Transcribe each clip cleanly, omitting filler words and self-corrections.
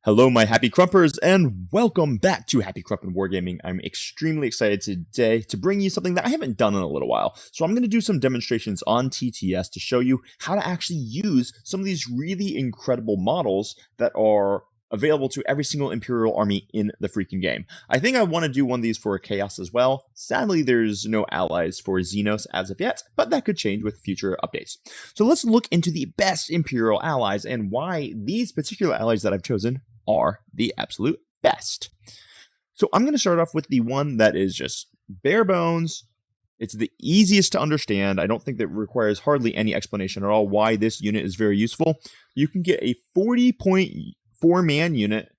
Hello, my happy crumpers, and welcome back to Happy Crump and Wargaming. I'm extremely excited today to bring you something that I haven't done in a little while. So I'm going to do some demonstrations on TTS to show you how to actually use some of these really incredible models that are available to every single Imperial army in the freaking game. I think I want to do one of these for Chaos as well. Sadly, there's no allies for Xenos as of yet, but that could change with future updates. So let's look into the best Imperial allies and why these particular allies that I've chosen are the absolute best. So I'm going to start off with the one that is just bare bones. It's the easiest to understand. I don't think that requires hardly any explanation at all why this unit is very useful. You can get a 40.4 man unit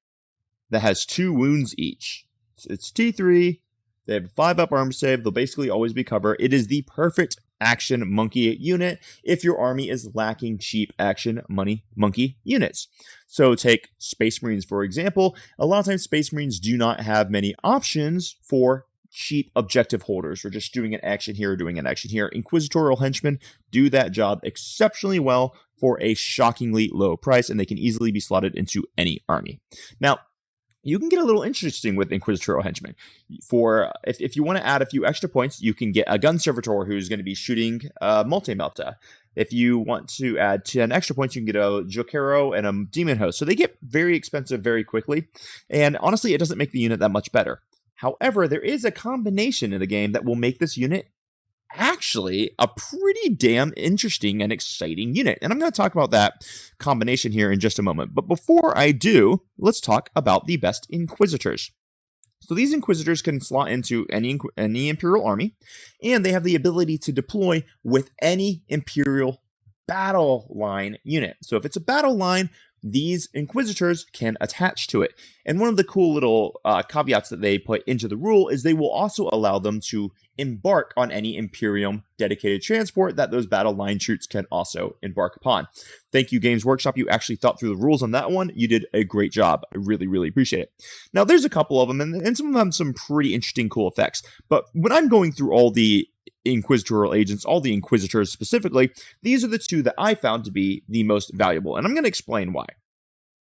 that has 2 wounds each. So it's T3. They have 5 up armor save. They'll basically always be cover. It is the perfect action monkey unit if your army is lacking cheap action monkey units. So take Space Marines, for example. A lot of times Space Marines do not have many options for cheap objective holders. We're just doing an action here, doing an action here. Inquisitorial henchmen do that job exceptionally well for a shockingly low price, and they can easily be slotted into any army. Now, you can get a little interesting with Inquisitorial henchmen. If you want to add a few extra points, you can get a gun servitor who's going to be shooting multi-melta. If you want to add 10 extra points, you can get a Jokero and a demon host. So they get very expensive very quickly. And honestly, it doesn't make the unit that much better. However, there is a combination in the game that will make this unit actually a pretty damn interesting and exciting unit. And I'm going to talk about that combination here in just a moment. But before I do, let's talk about the best Inquisitors. So these Inquisitors can slot into any Imperial army, and they have the ability to deploy with any Imperial battle line unit. So if it's a battle line, these Inquisitors can attach to it. And one of the cool little caveats that they put into the rule is they will also allow them to embark on any Imperium dedicated transport that those battle line troops can also embark upon. Thank you, Games Workshop. You actually thought through the rules on that one. You did a great job. I really, really appreciate it. Now, there's a couple of them, and some of them have some pretty interesting, cool effects. But when I'm going through all the Inquisitorial agents, all the Inquisitors specifically, these are the 2 that I found to be the most valuable, and I'm going to explain why.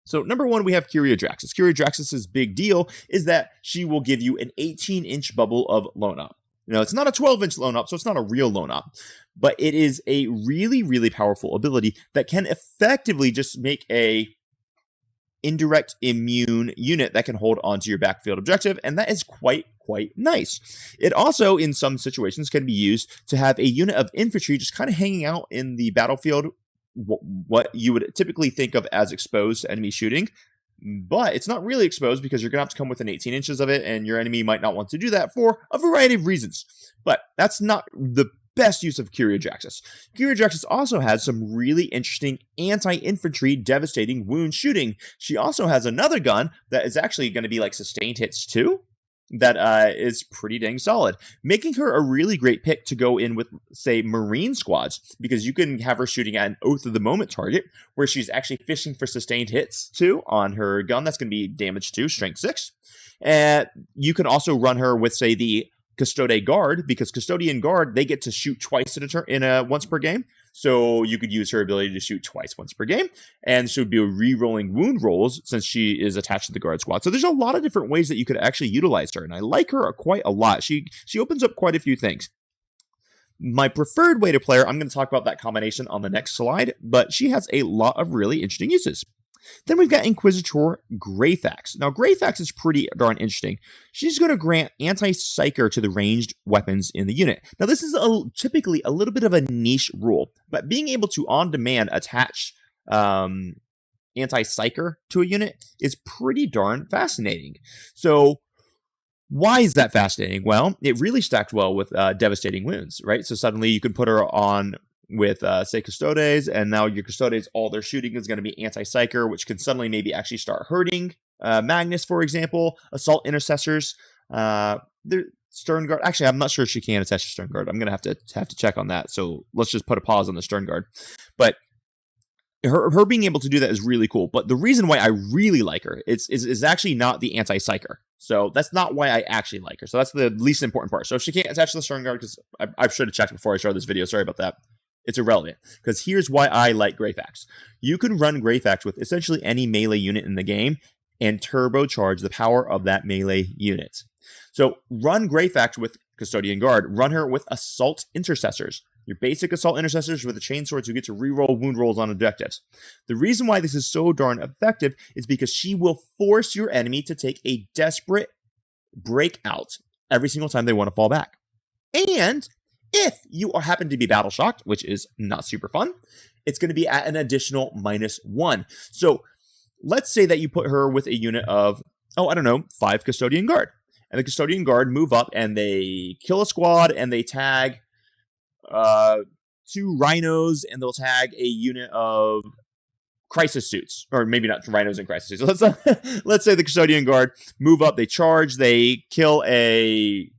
So number 1, we have Curia Jaxis. Curia Jaxis' big deal is that she will give you an 18-inch bubble of loan up. Now, it's not a 12-inch loan up, so it's not a real loan up, but it is a really, really powerful ability that can effectively just make a indirect immune unit that can hold onto your backfield objective, and that is quite nice. It also, in some situations, can be used to have a unit of infantry just kind of hanging out in the battlefield, what you would typically think of as exposed to enemy shooting, but it's not really exposed because you're going to have to come within 18 inches of it, and your enemy might not want to do that for a variety of reasons. But that's not the best use of Curia Jaxis. Curia Jaxis also has some really interesting anti-infantry devastating wound shooting. She also has another gun that is actually going to be like sustained hits too. That is pretty dang solid, making her a really great pick to go in with, say, Marine squads, because you can have her shooting at an Oath of the Moment target, where she's actually fishing for sustained hits, too, on her gun. That's going to be damage 2, strength 6. And you can also run her with, say, the Custode Guard, because Custodian Guard, they get to shoot twice in a once per game. So you could use her ability to shoot twice once per game, and she would be re-rolling wound rolls since she is attached to the guard squad. So there's a lot of different ways that you could actually utilize her, and I like her quite a lot. She opens up quite a few things. My preferred way to play her, I'm going to talk about that combination on the next slide, but she has a lot of really interesting uses. Then we've got Inquisitor Greyfax. Now, Greyfax is pretty darn interesting. She's going to grant anti-psyker to the ranged weapons in the unit. Now, this is typically a little bit of a niche rule, but being able to on-demand attach anti-psyker to a unit is pretty darn fascinating. So, why is that fascinating? Well, it really stacked well with devastating wounds, right? So suddenly you can put her on with, say, Custodes, and now your Custodes, all their shooting is going to be anti-psyker, which can suddenly maybe actually start hurting Magnus, for example, Assault Intercessors, Stern Guard. Actually, I'm not sure if she can attach to Stern Guard. I'm going to have to check on that, so let's just put a pause on the Stern Guard. But her being able to do that is really cool, but the reason why I really like her is actually not the anti-psyker. So that's not why I actually like her. So that's the least important part. So if she can't attach to the Stern Guard, because I should have checked before I started this video, sorry about that. It's irrelevant, because here's why I like Greyfax. You can run Greyfax with essentially any melee unit in the game, and turbocharge the power of that melee unit. So run Greyfax with Custodian Guard. Run her with Assault Intercessors. Your basic Assault Intercessors with the Chainswords who get to reroll wound rolls on objectives. The reason why this is so darn effective is because she will force your enemy to take a desperate breakout every single time they want to fall back. And if you happen to be battle shocked, which is not super fun, it's going to be at an additional -1. So let's say that you put her with a unit of, 5 Custodian Guard. And the Custodian Guard move up and they kill a squad and they tag 2 Rhinos and they'll tag a unit of Crisis Suits. Or maybe not Rhinos and Crisis Suits. Let's say the Custodian Guard move up, they charge, they kill a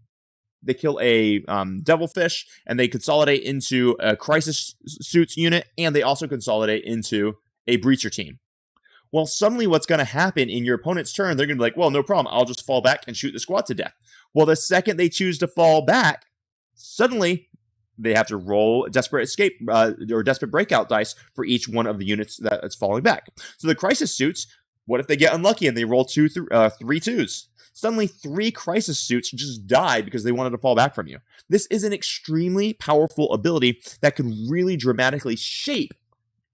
Devilfish, and they consolidate into a Crisis Suits unit, and they also consolidate into a Breacher team. Well, suddenly what's going to happen in your opponent's turn, they're going to be like, well, no problem, I'll just fall back and shoot the squad to death. Well, the second they choose to fall back, suddenly they have to roll Desperate Escape or Desperate Breakout dice for each one of the units that's falling back. So the Crisis Suits, what if they get unlucky and they roll 3 2s? Suddenly 3 Crisis Suits just die because they wanted to fall back from you. This is an extremely powerful ability that can really dramatically shape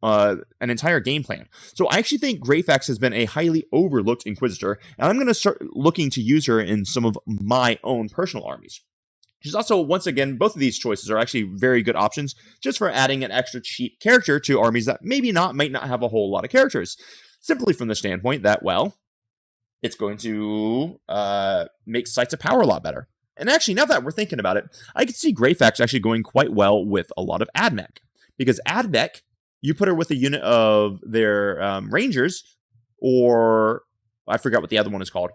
an entire game plan. So I actually think Greyfax has been a highly overlooked Inquisitor, and I'm going to start looking to use her in some of my own personal armies. She's also, once again, both of these choices are actually very good options just for adding an extra cheap character to armies that might not have a whole lot of characters. Simply from the standpoint that, well, it's going to make Sites of Power a lot better. And actually, now that we're thinking about it, I can see Greyfax actually going quite well with a lot of AdMech. Because AdMech, you put her with a unit of their Rangers, or I forgot what the other one is called.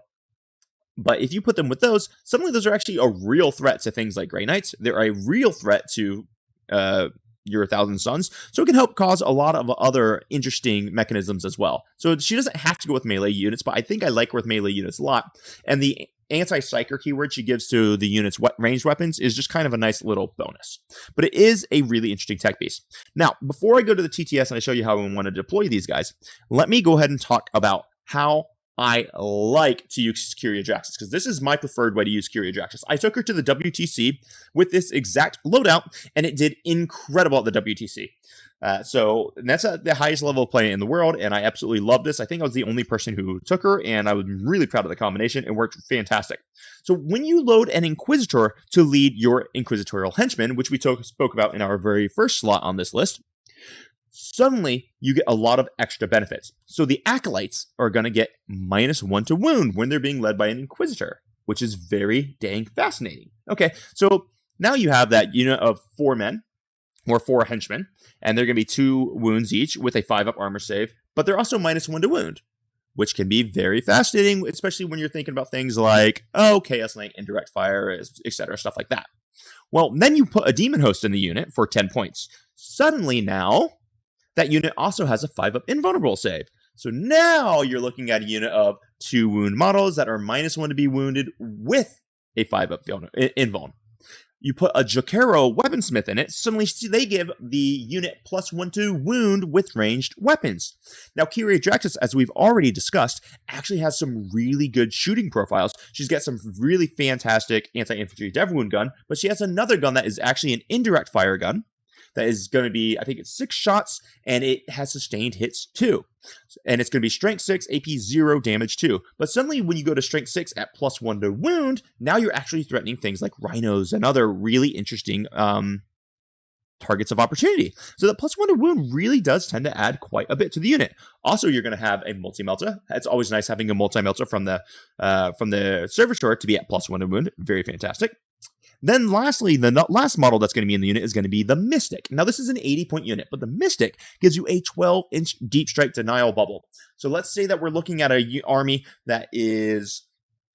But if you put them with those, suddenly those are actually a real threat to things like Grey Knights. They're a real threat to your 1,000 Suns. So it can help cause a lot of other interesting mechanisms as well. So she doesn't have to go with melee units, but I think I like her with melee units a lot. And the anti-psyker keyword she gives to the unit's ranged weapons is just kind of a nice little bonus. But it is a really interesting tech piece. Now, before I go to the TTS and I show you how I want to deploy these guys, let me go ahead and talk about how I like to use Curia Jaxis, because this is my preferred way to use Curia Jaxis. I took her to the WTC with this exact loadout, and it did incredible at the WTC. So that's at the highest level of play in the world, and I absolutely love this. I think I was the only person who took her, and I was really proud of the combination. It worked fantastic. So when you load an Inquisitor to lead your Inquisitorial Henchman, which we spoke about in our very first slot on this list, suddenly you get a lot of extra benefits. So the Acolytes are going to get -1 to wound when they're being led by an Inquisitor, which is very dang fascinating. Okay, so now you have that unit of 4 men, or 4 henchmen, and they're going to be 2 wounds each with a 5-up armor save, but they're also -1 to wound, which can be very fascinating, especially when you're thinking about things like, Chaos Knight, indirect fire, etc., stuff like that. Well, then you put a Demon Host in the unit for 10 points. Suddenly now, that unit also has a 5-up invulnerable save. So now you're looking at a unit of 2 wound models that are -1 to be wounded with a 5-up invuln. You put a Jokero weaponsmith in it, suddenly they give the unit +1 to wound with ranged weapons. Now, Curia Jaxis, as we've already discussed, actually has some really good shooting profiles. She's got some really fantastic anti-infantry dev wound gun, but she has another gun that is actually an indirect fire gun. That is going to be, I think it's 6 shots, and it has sustained hits too. And it's going to be strength 6, AP 0, damage 2. But suddenly when you go to strength 6 at +1 to wound, now you're actually threatening things like rhinos and other really interesting targets of opportunity. So the +1 to wound really does tend to add quite a bit to the unit. Also, you're going to have a multi-melta. It's always nice having a multi-melta from the servitor to be at +1 to wound. Very fantastic. Then lastly, the last model that's going to be in the unit is going to be the Mystic. Now, this is an 80-point unit, but the Mystic gives you a 12-inch deep strike denial bubble. So let's say that we're looking at an army that is,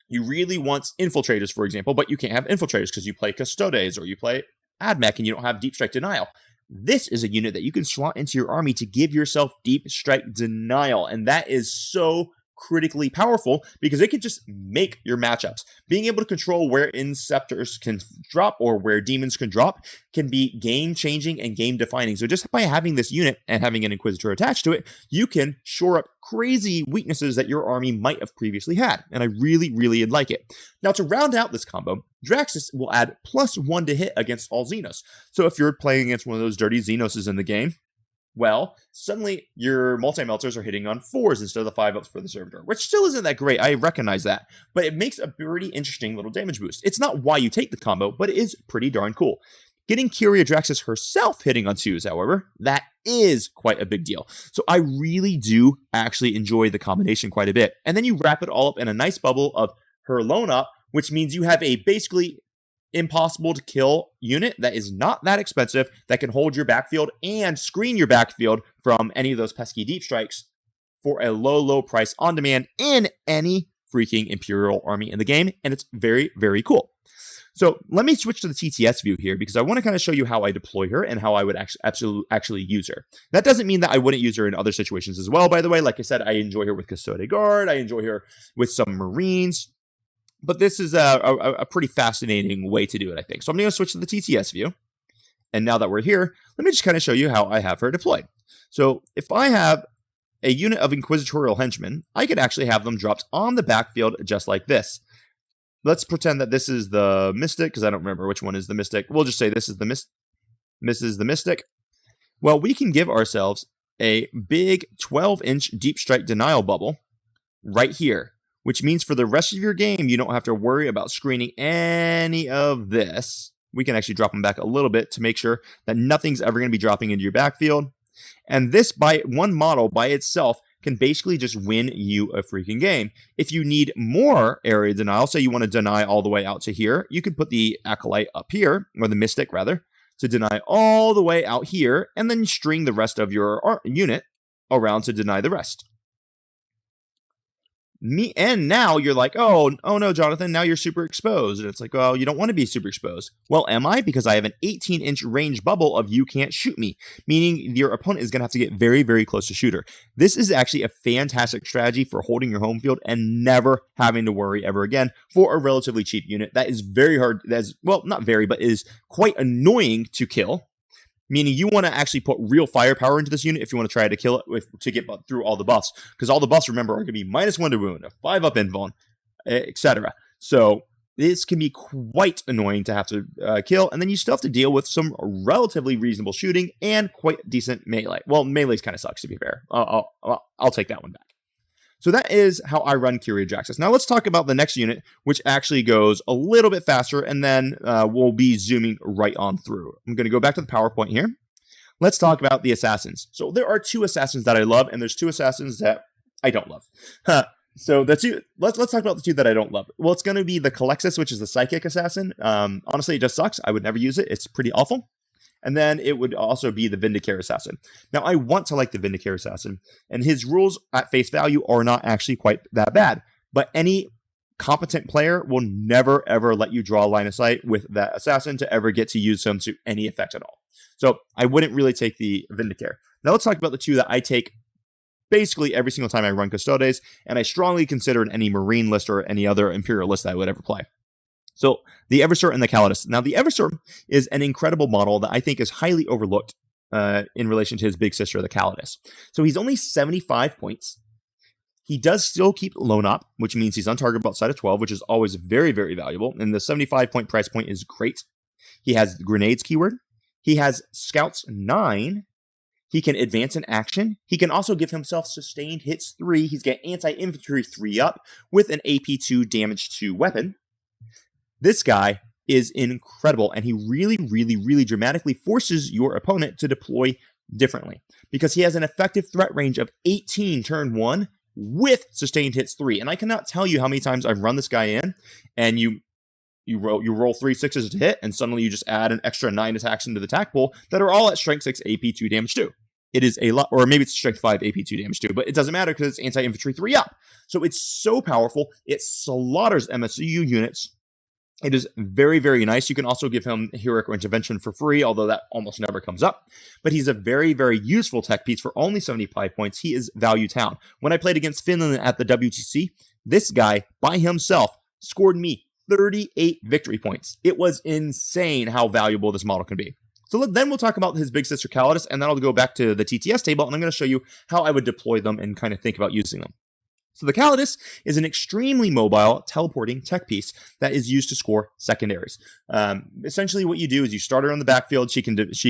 you really want infiltrators, for example, but you can't have infiltrators because you play Custodes or you play AdMech and you don't have deep strike denial. This is a unit that you can slot into your army to give yourself deep strike denial, and that is so critically powerful because it can just make your matchups. Being able to control where Inceptors can drop or where Demons can drop can be game-changing and game-defining. So just by having this unit and having an Inquisitor attached to it, you can shore up crazy weaknesses that your army might have previously had. And I really, really like it. Now, to round out this combo, Jaxis will add +1 to hit against all Xenos. So if you're playing against one of those dirty Xenoses in the game, well, suddenly your multi-melters are hitting on 4s instead of the 5-ups for the Servitor, which still isn't that great, I recognize that, but it makes a pretty interesting little damage boost. It's not why you take the combo, but it is pretty darn cool. Getting Curia Jaxis herself hitting on 2s, however, that is quite a big deal. So I really do actually enjoy the combination quite a bit. And then you wrap it all up in a nice bubble of her lone up, which means you have a basically impossible to kill unit that is not that expensive, that can hold your backfield and screen your backfield from any of those pesky deep strikes for a low price on demand in any freaking Imperial army in the game. And it's very, very cool. So let me switch to the TTS view here because I want to kind of show you how I deploy her and how I would actually use her. That doesn't mean that I wouldn't use her in other situations as well, by the way. Like I said, I enjoy her with Custode Guard. I enjoy her with some Marines. But this is a pretty fascinating way to do it, I think. So I'm going to switch to the TTS view. And now that we're here, let me just kind of show you how I have her deployed. So if I have a unit of Inquisitorial Henchmen, I could actually have them dropped on the backfield just like this. Let's pretend that this is the Mystic, because I don't remember which one is the Mystic. We'll just say this is the Mystic. Well, we can give ourselves a big 12-inch deep strike denial bubble right here, which means for the rest of your game, you don't have to worry about screening any of this. We can actually drop them back a little bit to make sure that nothing's ever going to be dropping into your backfield. And this by one model by itself can basically just win you a freaking game. If you need more area denial, say you want to deny all the way out to here, you could put the Acolyte up here, or the Mystic rather, to deny all the way out here, and then string the rest of your unit around to deny the rest. And now you're like, oh no, Jonathan, now you're super exposed. And it's like, well, you don't want to be super exposed. Well, am I? Because I have an 18-inch range bubble of you can't shoot me, meaning your opponent is going to have to get very, very close to shooter. This is actually a fantastic strategy for holding your home field and never having to worry ever again for a relatively cheap unit. That is very hard. That's, well, not very, but is quite annoying to kill. Meaning you want to actually put real firepower into this unit if you want to try to kill it to get through all the buffs. Because all the buffs, remember, are going to be -1 to wound, a 5-up invuln, etc. So this can be quite annoying to have to kill. And then you still have to deal with some relatively reasonable shooting and quite decent melee. Well, melee's kind of sucks, to be fair. I'll take that one back. So that is how I run Curia Jaxis. Now let's talk about the next unit, which actually goes a little bit faster, and then we'll be zooming right on through. I'm going to go back to the PowerPoint here. Let's talk about the assassins. So there are 2 assassins that I love, and there's 2 assassins that I don't love. So the 2, let's talk about the 2 that I don't love. Well, it's going to be the Calexis, which is the Psychic Assassin. Honestly, it just sucks. I would never use it. It's pretty awful. And then it would also be the Vindicare Assassin. Now, I want to like the Vindicare Assassin, and his rules at face value are not actually quite that bad. But any competent player will never, ever let you draw a line of sight with that assassin to ever get to use him to any effect at all. So I wouldn't really take the Vindicare. Now, let's talk about the 2 that I take basically every single time I run Custodes, and I strongly consider in any Marine list or any other Imperial list that I would ever play. So the Eversor and the Calidus. Now the Eversor is an incredible model that I think is highly overlooked in relation to his big sister, the Calidus. So he's only 75 points. He does still keep lone op, which means he's untargetable outside of 12, which is always very, very valuable. And the 75-point price point is great. He has grenades keyword. He has scouts 9. He can advance in action. He can also give himself sustained hits 3. He's got anti-infantry 3 up with an AP2 damage 2 weapon. This guy is incredible, and he really, really, really dramatically forces your opponent to deploy differently because he has an effective threat range of 18 turn 1 with sustained hits 3. And I cannot tell you how many times I've run this guy in, and you roll 3 6s to hit, and suddenly you just add an extra 9 attacks into the attack pool that are all at strength 6 AP2 damage 2. It is a lot, or maybe it's strength 5 AP2 damage 2, but it doesn't matter because it's anti-infantry 3 up. So it's so powerful. It slaughters MSU units. It is very, very nice. You can also give him Heroic Intervention for free, although that almost never comes up. But he's a very, very useful tech piece for only 75 points. He is value town. When I played against Finland at the WTC, this guy by himself scored me 38 victory points. It was insane how valuable this model can be. So then we'll talk about his big sister Calidus, and then I'll go back to the TTS table, and I'm going to show you how I would deploy them and kind of think about using them. So the Calidus is an extremely mobile teleporting tech piece that is used to score secondaries. Essentially what you do is you start her on the backfield. She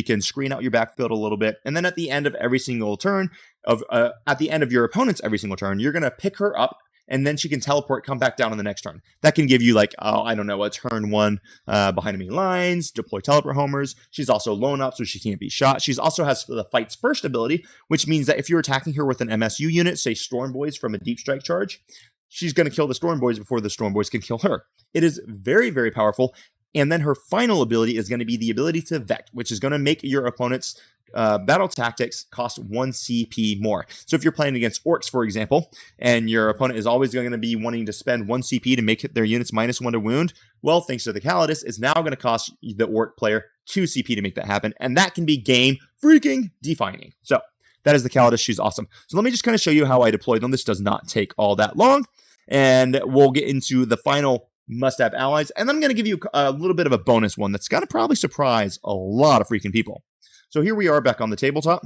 can screen out your backfield a little bit. And then at the end of every single turn, at the end of your opponent's every single turn, you're going to pick her up, and then she can teleport, come back down on the next turn. That can give you like, I don't know, a turn 1 behind enemy lines, deploy teleport homers. She's also lone up, so she can't be shot. She's also has the Fight's First ability, which means that if you're attacking her with an MSU unit, say Storm Boys from a Deep Strike charge, she's going to kill the Storm Boys before the Storm Boys can kill her. It is very, very powerful. And then her final ability is going to be the ability to Vect, which is going to make your opponent's battle tactics cost 1 CP more. So if you're playing against orcs, for example, and your opponent is always going to be wanting to spend 1 CP to make their units -1 to wound, well, thanks to the Calidus, it's now going to cost the orc player 2 CP to make that happen, and that can be game freaking defining. So that is the Calidus. She's awesome. So let me just kind of show you how I deploy them. This does not take all that long, and we'll get into the final must-have allies, and then I'm going to give you a little bit of a bonus one that's going to probably surprise a lot of freaking people. So here we are back on the tabletop.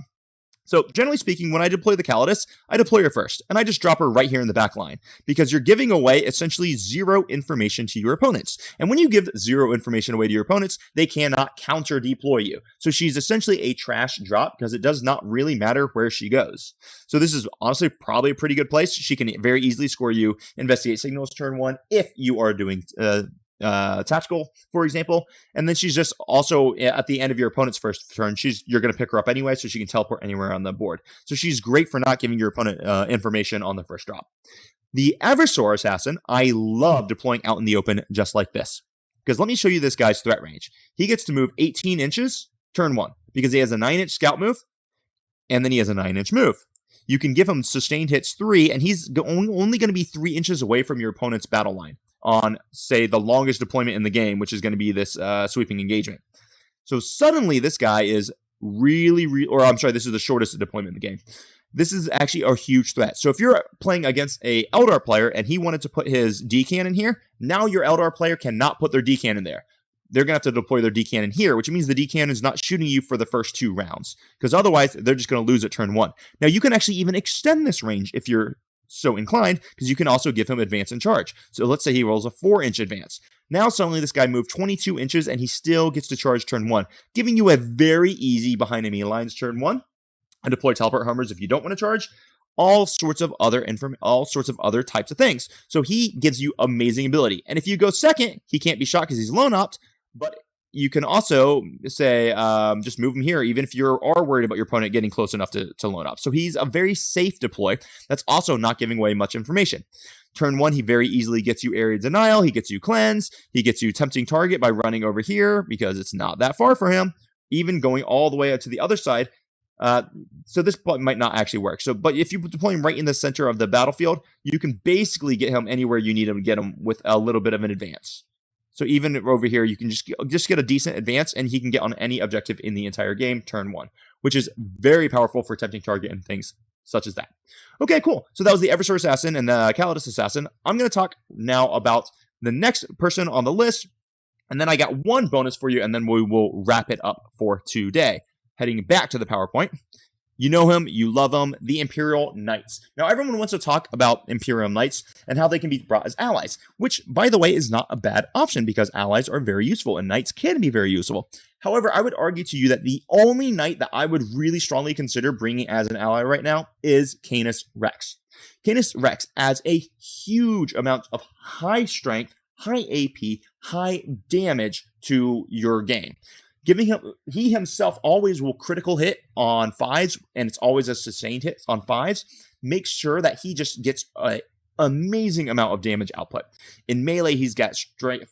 So generally speaking, when I deploy the Calidus, I deploy her first, and I just drop her right here in the back line, because you're giving away essentially 0 information to your opponents. And when you give 0 information away to your opponents, they cannot counter deploy you. So she's essentially a trash drop, because it does not really matter where she goes. So this is honestly probably a pretty good place. She can very easily score you Investigate Signals turn 1 if you are doing tactical, for example. And then she's just also at the end of your opponent's first turn, you're going to pick her up anyway, so she can teleport anywhere on the board. So she's great for not giving your opponent information on the first drop. The Eversor Assassin, I love deploying out in the open just like this, because let me show you this guy's threat range. He gets to move 18 inches turn 1 because he has a 9-inch scout move, and then he has a 9-inch move. You can give him sustained hits 3, and he's only going to be 3 inches away from your opponent's battle line on, say, the longest deployment in the game, which is going to be this sweeping engagement. So suddenly this guy is this is the shortest deployment in the game. This is actually a huge threat. So if you're playing against a Eldar player and he wanted to put his D-cannon here, now your Eldar player cannot put their D-cannon there. They're going to have to deploy their D-cannon here, which means the D-cannon is not shooting you for the first 2 rounds, because otherwise they're just going to lose at turn 1. Now you can actually even extend this range if you're so inclined, because you can also give him advance and charge. So let's say he rolls a 4-inch advance. Now suddenly this guy moved 22 inches and he still gets to charge turn 1, giving you a very easy behind enemy lines turn 1, and deploy teleport homers if you don't want to charge. All sorts of other types of things. So he gives you amazing ability. And if you go second, he can't be shot because he's lone opt, but you can also say, just move him here, even if you are worried about your opponent getting close enough to lone up. So he's a very safe deploy that's also not giving away much information. Turn 1, he very easily gets you Area Denial, he gets you Cleanse, he gets you Tempting Target by running over here because it's not that far for him, even going all the way out to the other side. So this might not actually work. But if you deploy him right in the center of the battlefield, you can basically get him anywhere you need him to get him with a little bit of an advance. So even over here, you can just get a decent advance, and he can get on any objective in the entire game, turn 1, which is very powerful for Tempting Target and things such as that. Okay, cool. So that was the Eversor Assassin and the Calidus Assassin. I'm going to talk now about the next person on the list, and then I got one bonus for you, and then we will wrap it up for today. Heading back to the PowerPoint. You know him, you love him, the Imperial Knights. Now, everyone wants to talk about Imperium Knights and how they can be brought as allies, which, by the way, is not a bad option because allies are very useful and knights can be very useful. However, I would argue to you that the only knight that I would really strongly consider bringing as an ally right now is Canis Rex. Canis Rex adds a huge amount of high strength, high AP, high damage to your game. He himself always will critical hit on 5s, and it's always a sustained hit on 5s. Make sure that he just gets an amazing amount of damage output. In melee, he's got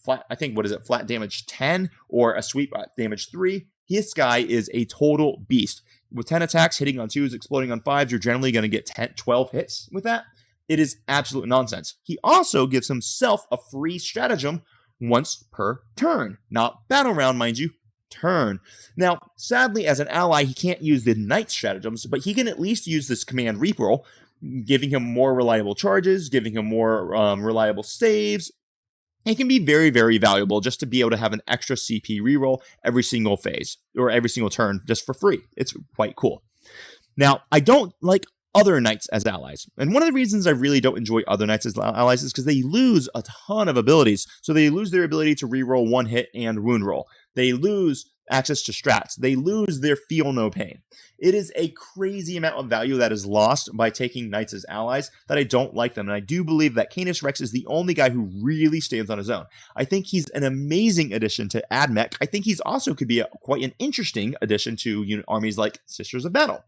flat damage 10 or a sweep damage 3. This guy is a total beast. With 10 attacks, hitting on 2s, exploding on 5s, you're generally going to get 12 hits with that. It is absolute nonsense. He also gives himself a free stratagem once per turn. Not battle round, mind you, turn. Now, sadly, as an ally, he can't use the Knight stratagems, but he can at least use this command reroll, giving him more reliable charges, giving him more reliable saves. It can be very, very valuable just to be able to have an extra CP reroll every single phase, or every single turn, just for free. It's quite cool. Now, I don't like other knights as allies. And one of the reasons I really don't enjoy other knights as allies is because they lose a ton of abilities. So they lose their ability to reroll one hit and wound roll. They lose access to strats. They lose their feel no pain. It is a crazy amount of value that is lost by taking knights as allies that I don't like them. And I do believe that Canis Rex is the only guy who really stands on his own. I think he's an amazing addition to AdMech. I think he's also could be quite an interesting addition to unit armies like Sisters of Battle.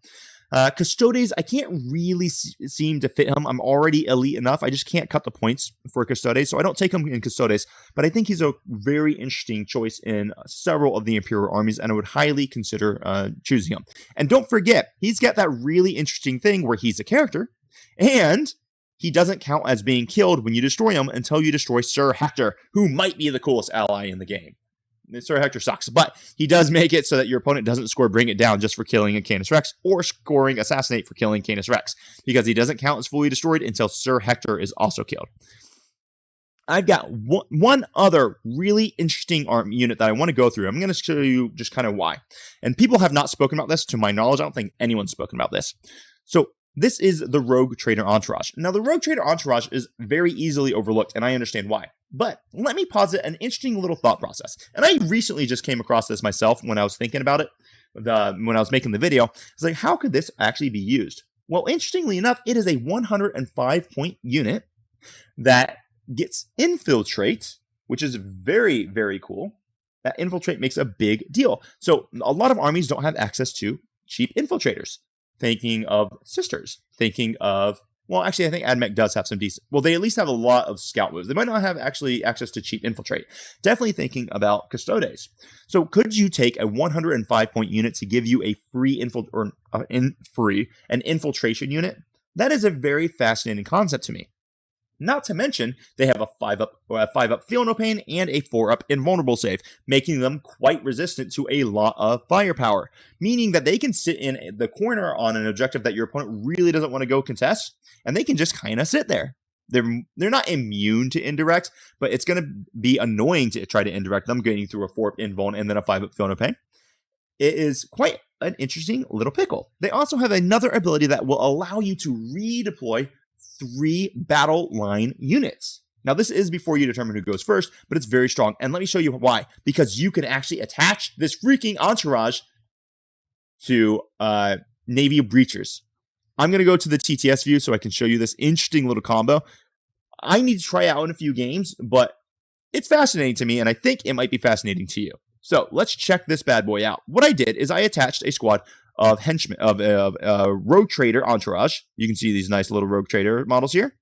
Custodes, I can't really seem to fit him. I'm already elite enough. I just can't cut the points for Custodes, so I don't take him in Custodes, but I think he's a very interesting choice in several of the Imperial armies, and I would highly consider choosing him. And don't forget, he's got that really interesting thing where he's a character, and he doesn't count as being killed when you destroy him until you destroy Sir Hector, who might be the coolest ally in the game. Sir Hector sucks, but he does make it so that your opponent doesn't score Bring It Down just for killing a Canis Rex, or scoring Assassinate for killing Canis Rex, because he doesn't count as fully destroyed until Sir Hector is also killed. I've got one other really interesting unit that I want to go through. I'm going to show you just kind of why. And people have not spoken about this, to my knowledge. I don't think anyone's spoken about this. So this is the Rogue Trader Entourage. Now, the Rogue Trader Entourage is very easily overlooked, and I understand why. But let me posit an interesting little thought process. And I recently just came across this myself when I was thinking about it, when I was making the video. I was like, how could this actually be used? Well, interestingly enough, it is a 105-point unit that gets Infiltrate, which is very, very cool. That Infiltrate makes a big deal. So a lot of armies don't have access to cheap Infiltrators. Thinking of Sisters, thinking of, well, actually, I think AdMech does have some decent, well, they at least have a lot of scout moves. They might not have actually access to cheap Infiltrate. Definitely thinking about Custodes. So could you take a 105-point unit to give you a free an infiltration unit? That is a very fascinating concept to me. Not to mention, they have a 5-up Feel No Pain and a 4-up Invulnerable save, making them quite resistant to a lot of firepower, meaning that they can sit in the corner on an objective that your opponent really doesn't want to go contest, and they can just kind of sit there. They're not immune to indirects, but it's going to be annoying to try to indirect them, getting through a 4-up Invuln and then a 5-up Feel No Pain. It is quite an interesting little pickle. They also have another ability that will allow you to redeploy 3 battle line units. Now, this is before you determine who goes first, but it's very strong. And let me show you why. Because you can actually attach this freaking entourage to Navy Breachers. I'm going to go to the TTS view so I can show you this interesting little combo. I need to try out in a few games, but it's fascinating to me, and I think it might be fascinating to you. So let's check this bad boy out. What I did is I attached a squad of henchmen, of Rogue Trader Entourage. You can see these nice little Rogue Trader models here.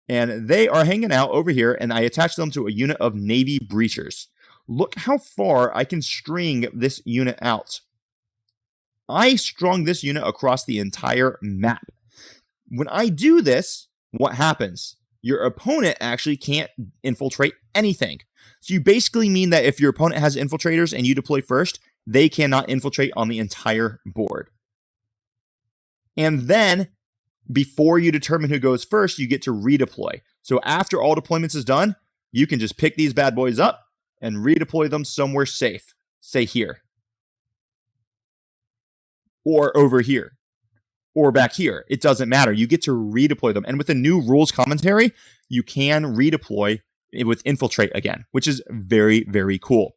And they are hanging out over here, and I attached them to a unit of Navy Breachers. Look how far I can string this unit out. I strung this unit across the entire map. When I do this, what happens? Your opponent actually can't infiltrate anything. So you basically mean that if your opponent has infiltrators and you deploy first, they cannot infiltrate on the entire board. And then, before you determine who goes first, you get to redeploy. So after all deployments is done, you can just pick these bad boys up and redeploy them somewhere safe. Say here. Or over here. Or back here. It doesn't matter. You get to redeploy them. And with the new rules commentary, you can redeploy with Infiltrate again, which is very, very cool.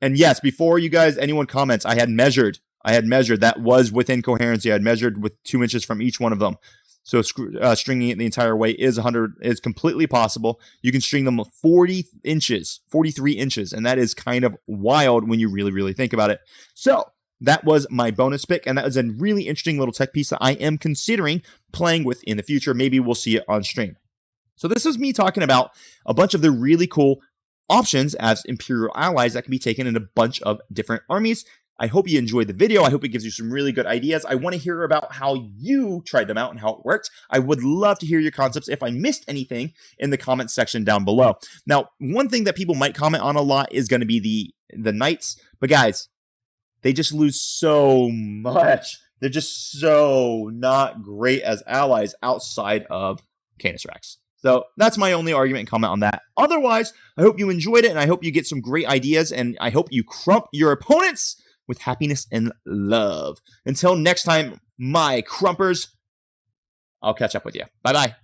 And yes, before you guys, anyone comments, I had measured. That was within coherency. I had measured with 2 inches from each one of them. So stringing it the entire way is completely possible. You can string them 40 inches, 43 inches, and that is kind of wild when you really, really think about it. So that was my bonus pick, and that was a really interesting little tech piece that I am considering playing with in the future. Maybe we'll see it on stream. So this is me talking about a bunch of the really cool options as Imperial allies that can be taken in a bunch of different armies. I hope you enjoyed the video. I hope it gives you some really good ideas. I want to hear about how you tried them out and how it worked. I would love to hear your concepts. If I missed anything, in the comments section down below. Now, one thing that people might comment on a lot is going to be the knights. But guys, they just lose so much. They're just so not great as allies outside of Canis Rex. So that's my only argument and comment on that. Otherwise, I hope you enjoyed it, and I hope you get some great ideas, and I hope you crump your opponents with happiness and love. Until next time, my crumpers, I'll catch up with you. Bye-bye.